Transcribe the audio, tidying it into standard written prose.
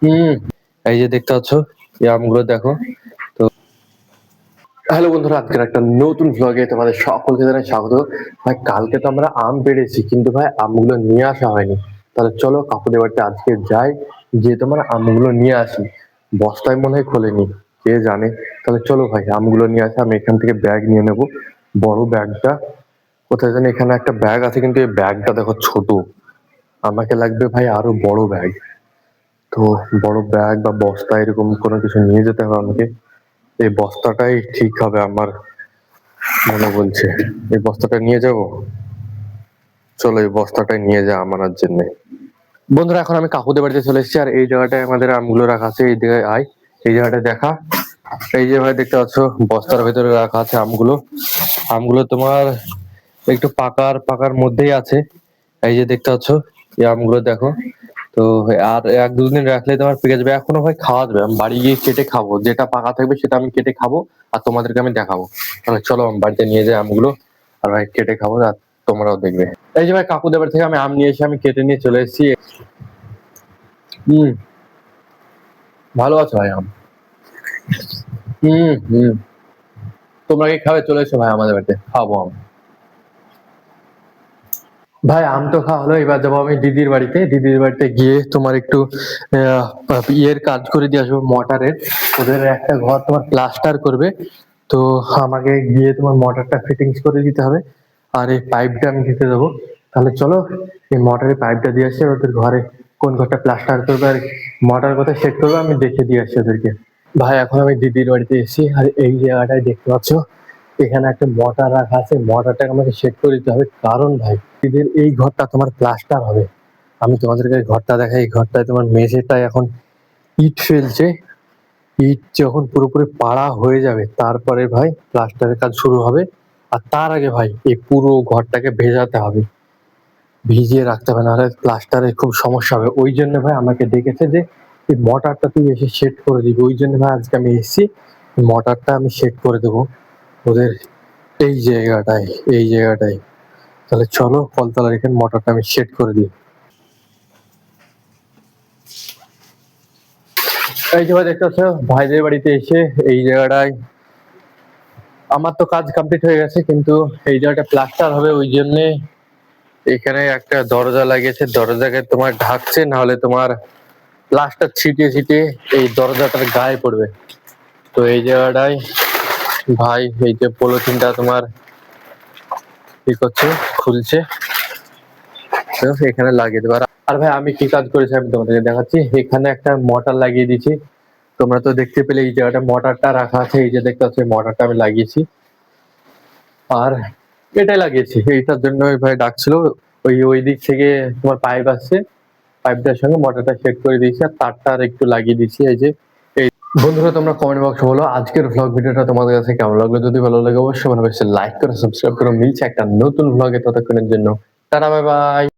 হুম, এই যে দেখতে পাচ্ছ এই আমগুলো দেখো। তো হ্যালো বন্ধুরা, আজকের একটা নতুন ভ্লগে তোমাদের সকলকে জানাই স্বাগত। ভাই কালকে তো আমরা আম পেড়েছি, কিন্তু ভাই আমগুলো নিয়ে আসা হয়নি। তাহলে চলো কাকুদের বাড়িতে আজকে যাই, যে তোমার আমগুলো নিয়ে আসি। বস্তায় মনে হয় খোলেনি, কে জানে। তাহলে চলো ভাই আমগুলো নিয়ে আসি। আমি এখান থেকে ব্যাগ নিয়ে নেবো, বড় ব্যাগটা। কোথায় জানি এখানে একটা ব্যাগ আছে, কিন্তু এই ব্যাগটা দেখো ছোট। আমাকে লাগবে ভাই আরো বড় ব্যাগ। তো বড় ব্যাগ বা বস্তা এরকম কোনো কিছু নিয়ে যেতে হবে আমাকে। এই বস্তাটাই ঠিক হবে আমার মনে বলছে। এই বস্তাটা নিয়ে যাব। চলো এই বস্তাটাই নিয়ে যা আমার জন্য। বন্ধুরা এখন আমি কাকুদের বাড়িতে চলে এসেছি, আর এই জায়গাটায় আমাদের আমগুলো রাখা আছে। এই জায়গায় আয়, এই জায়গাটা দেখা। এই যে ভাই দেখতে পাচ্ছ বস্তার ভেতরে রাখা আছে আমগুলো। আমগুলো তোমার একটু পাকার পাকার মধ্যেই আছে। এই যে দেখতে পাচ্ছ এই আমগুলো দেখো। তো আর এক দুদিন রাখলে তোমার পেকে যাবে। এখনো ভাই খাওয়া যাবে, আমি বাড়ি গিয়ে কেটে খাবো। যেটা পাকা থাকবে সেটা আমি কেটে খাবো, আর তোমাদেরকে আমি দেখাবো। তাহলে চলো আমি বাড়িতে নিয়ে যাই আমগুলো, আর ভাই কেটে খাবো, আর তোমরাও দেখবে। এই যে ভাই কাকুদের বাড়ি থেকে আমি আম নিয়ে এসে আমি কেটে নিয়ে চলে এসেছি। হম, ভালো আছে ভাই আম। হম। তোমরা কি খাবে? চলে এসো ভাই আমাদের বাড়িতে, খাবো আম। ভাই আম তো খাওয়া হলো, এবার যাবো আমি দিদির বাড়িতে। দিদির বাড়িতে গিয়ে তোমার একটু ইয়ের কাজ করে দিয়ে আসবো, মোটরের। ওদের একটা ঘর তোমার প্লাস্টার করবে। তো আমাকে গিয়ে তোমার মোটরটা ফিটিংস করে দিতে হবে, আর এই পাইপটা আমি দিতে দেবো। তাহলে চলো এই মোটরের পাইপটা দিয়ে আসি, আর ওদের ঘরে কোন ঘরটা প্লাস্টার করবে আর মোটর কোথায় সেট করবে আমি দেখে দিয়ে আসি ওদেরকে। ভাই এখন আমি দিদির বাড়িতে এসেছি, আর এই জায়গাটায় দেখতে পাচ্ছ এখানে একটা মোটর রাখা আছে। মোটরটাকে আমাকে সেট করে দিতে হবে, কারণ ভাই এদের এই ঘরটা তোমার প্লাস্টার হবে। আমি তোমাদেরকে ঘরটা দেখাই। এই ঘরটায় তোমার মেঝেটায় এখন ইট ফেলছে। ইট যখন পুরোপুরি পাড়া হয়ে যাবে তারপরে ভাই প্লাস্টারের কাজ শুরু হবে। আর তার আগে ভাই এই পুরো ঘরটাকে ভেজাতে হবে, ভিজিয়ে রাখতে হবে, নাহলে প্লাস্টারের খুব সমস্যা হবে। ওই জন্য ভাই আমাকে ডেকেছে যে এই মোটরটা তুই এসে সেট করে দিবি। ওই জন্য ভাই আজকে আমি এসেছি, মোটরটা আমি সেট করে দেবো ওদের এই জায়গাটায়, এই জায়গাটায়। তাহলে চলো কলতলার এখানে মোটরটা আমি সেট করে দিই। এই যে ভাই দেখতে পাচ্ছ ভাইদের বাড়িতে এসে এই জায়গাটায় আমার তো কাজ কমপ্লিট হয়ে গেছে, কিন্তু এই জায়গাটা প্লাস্টার হবে। ওই জন্যে এখানে একটা দরজা লাগিয়েছে, দরজাকে তোমার ঢাকছে, না হলে তোমার প্লাস্টার ছিটিয়ে ছিটিয়ে এই দরজাটার গায়ে পড়বে। তো এই জায়গাটায় ভাই এই যে পলিথিনটা তোমার কি করছে, খুলছে। তো এখানে লাগিয়ে দেবে। আর ভাই আমি কি কাজ করেছি আমি তোমাদেরকে দেখাচ্ছি। এখানে একটা মোটর লাগিয়ে দিয়েছি। তোমরা তো দেখতে পেলে এই জায়গাটা মোটরটা রাখা আছে। এই যে দেখতে পাচ্ছ মোটরটা আমি লাগিয়েছি, আর এটাই লাগিয়েছি। এইটার জন্য ভাই ডাকছিল। ওই দিক থেকে তোমার পাইপ আসছে, পাইপটার সঙ্গে মোটরটা সেট করে দিয়েছি, আর তারটা আর একটু লাগিয়ে দিয়েছি। এই যে এই বন্ধুরা তোমরা কমেন্ট বক্সে বলো আজকের ভ্লগ ভিডিওটা তোমাদের কাছে কেমন লাগলো। যদি ভালো লাগে অবশ্যই মনে করছে লাইক করে সাবস্ক্রাইব করে। মিলছে একটা নতুন ভ্লগে, ততক্ষণের জন্য টাটা, বাই বাই।